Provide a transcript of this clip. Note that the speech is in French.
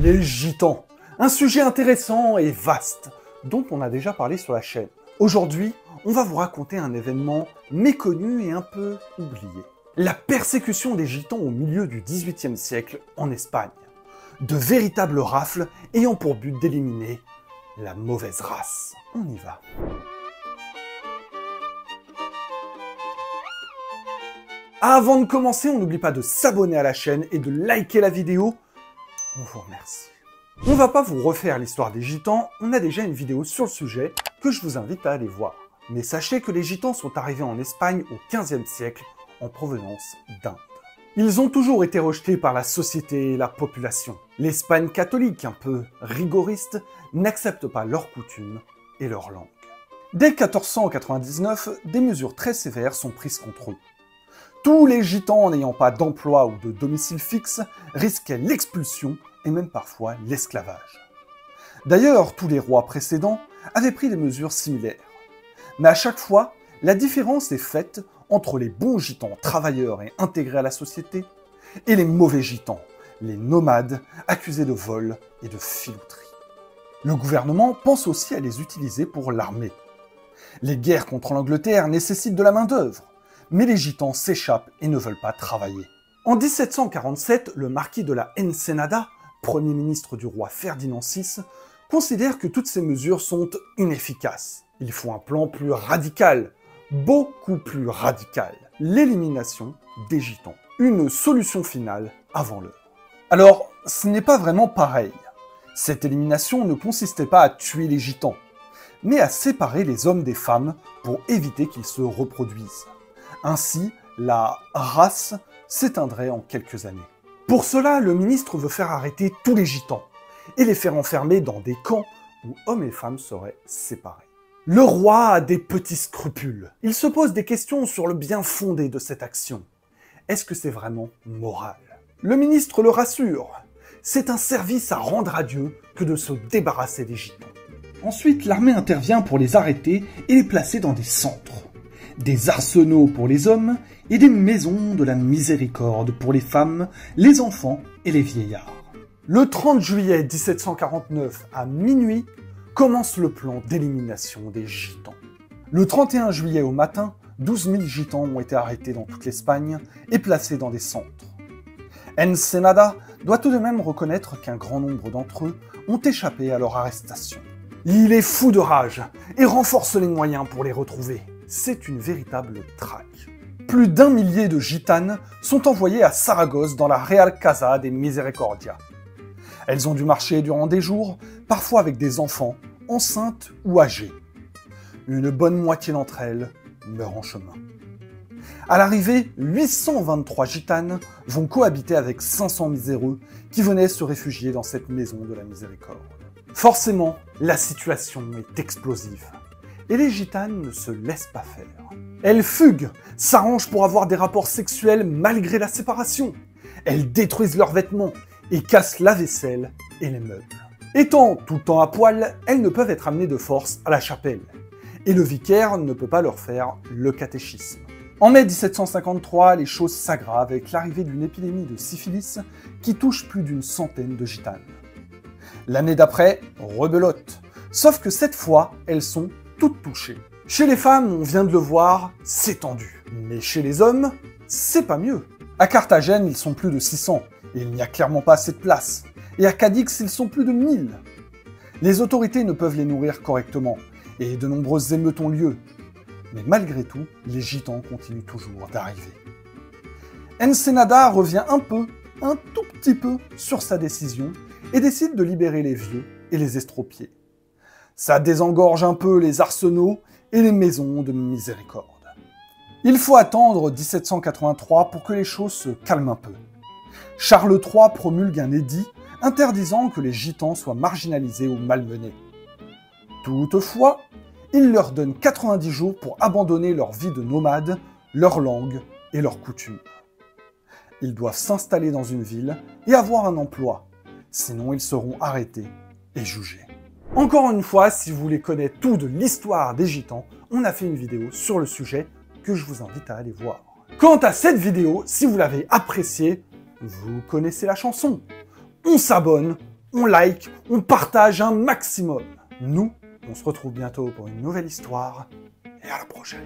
Les gitans, un sujet intéressant et vaste, dont on a déjà parlé sur la chaîne. Aujourd'hui, on va vous raconter un événement méconnu et un peu oublié. La persécution des gitans au milieu du XVIIIe siècle en Espagne. De véritables rafles ayant pour but d'éliminer la mauvaise race. On y va. Avant de commencer, on n'oublie pas de s'abonner à la chaîne et de liker la vidéo. On vous remercie. On va pas vous refaire l'histoire des gitans, on a déjà une vidéo sur le sujet que je vous invite à aller voir. Mais sachez que les gitans sont arrivés en Espagne au XVe siècle en provenance d'Inde. Ils ont toujours été rejetés par la société et la population. L'Espagne catholique, un peu rigoriste, n'accepte pas leurs coutumes et leur langue. Dès 1499, des mesures très sévères sont prises contre eux. Tous les gitans n'ayant pas d'emploi ou de domicile fixe risquaient l'expulsion et même parfois l'esclavage. D'ailleurs, tous les rois précédents avaient pris des mesures similaires. Mais à chaque fois, la différence est faite entre les bons gitans travailleurs et intégrés à la société et les mauvais gitans, les nomades accusés de vol et de filouterie. Le gouvernement pense aussi à les utiliser pour l'armée. Les guerres contre l'Angleterre nécessitent de la main-d'œuvre, mais les gitans s'échappent et ne veulent pas travailler. En 1747, le marquis de la Ensenada, premier ministre du roi Ferdinand VI, considère que toutes ces mesures sont inefficaces. Il faut un plan plus radical, beaucoup plus radical. L'élimination des gitans. Une solution finale avant l'heure. Alors, ce n'est pas vraiment pareil. Cette élimination ne consistait pas à tuer les gitans, mais à séparer les hommes des femmes pour éviter qu'ils se reproduisent. Ainsi, la race s'éteindrait en quelques années. Pour cela, le ministre veut faire arrêter tous les gitans et les faire enfermer dans des camps où hommes et femmes seraient séparés. Le roi a des petits scrupules. Il se pose des questions sur le bien fondé de cette action. Est-ce que c'est vraiment moral? Le ministre le rassure. C'est un service à rendre à Dieu que de se débarrasser des gitans. Ensuite, l'armée intervient pour les arrêter et les placer dans des centres. Des arsenaux pour les hommes et des maisons de la miséricorde pour les femmes, les enfants et les vieillards. Le 30 juillet 1749, à minuit, commence le plan d'élimination des gitans. Le 31 juillet au matin, 12 000 gitans ont été arrêtés dans toute l'Espagne et placés dans des centres. Ensenada doit tout de même reconnaître qu'un grand nombre d'entre eux ont échappé à leur arrestation. Il est fou de rage et renforce les moyens pour les retrouver. C'est une véritable traque. Plus d'1 millier de gitanes sont envoyées à Saragosse dans la Real Casa de Misericordia. Elles ont dû marcher durant des jours, parfois avec des enfants, enceintes ou âgés. Une bonne moitié d'entre elles meurent en chemin. À l'arrivée, 823 gitanes vont cohabiter avec 500 miséreux qui venaient se réfugier dans cette maison de la miséricorde. Forcément, la situation est explosive. Et les gitanes ne se laissent pas faire. Elles fuguent, s'arrangent pour avoir des rapports sexuels malgré la séparation. Elles détruisent leurs vêtements et cassent la vaisselle et les meubles. Étant tout le temps à poil, elles ne peuvent être amenées de force à la chapelle. Et le vicaire ne peut pas leur faire le catéchisme. En mai 1753, les choses s'aggravent avec l'arrivée d'une épidémie de syphilis qui touche plus d'une centaine de gitanes. L'année d'après, rebelote. Sauf que cette fois, elles sont toutes touchées. Chez les femmes, on vient de le voir, c'est tendu. Mais chez les hommes, c'est pas mieux. À Carthagène, ils sont plus de 600, et il n'y a clairement pas assez de place. Et à Cadix, ils sont plus de 1000. Les autorités ne peuvent les nourrir correctement, et de nombreuses émeutes ont lieu. Mais malgré tout, les gitans continuent toujours d'arriver. Ensenada revient un tout petit peu, sur sa décision, et décide de libérer les vieux et les estropiés. Ça désengorge un peu les arsenaux et les maisons de miséricorde. Il faut attendre 1783 pour que les choses se calment un peu. Charles III promulgue un édit interdisant que les gitans soient marginalisés ou malmenés. Toutefois, il leur donne 90 jours pour abandonner leur vie de nomades, leur langue et leurs coutumes. Ils doivent s'installer dans une ville et avoir un emploi, sinon ils seront arrêtés et jugés. Encore une fois, si vous voulez connaître tout de l'histoire des gitans, on a fait une vidéo sur le sujet que je vous invite à aller voir. Quant à cette vidéo, si vous l'avez appréciée, vous connaissez la chanson. On s'abonne, on like, on partage un maximum. Nous, on se retrouve bientôt pour une nouvelle histoire, et à la prochaine.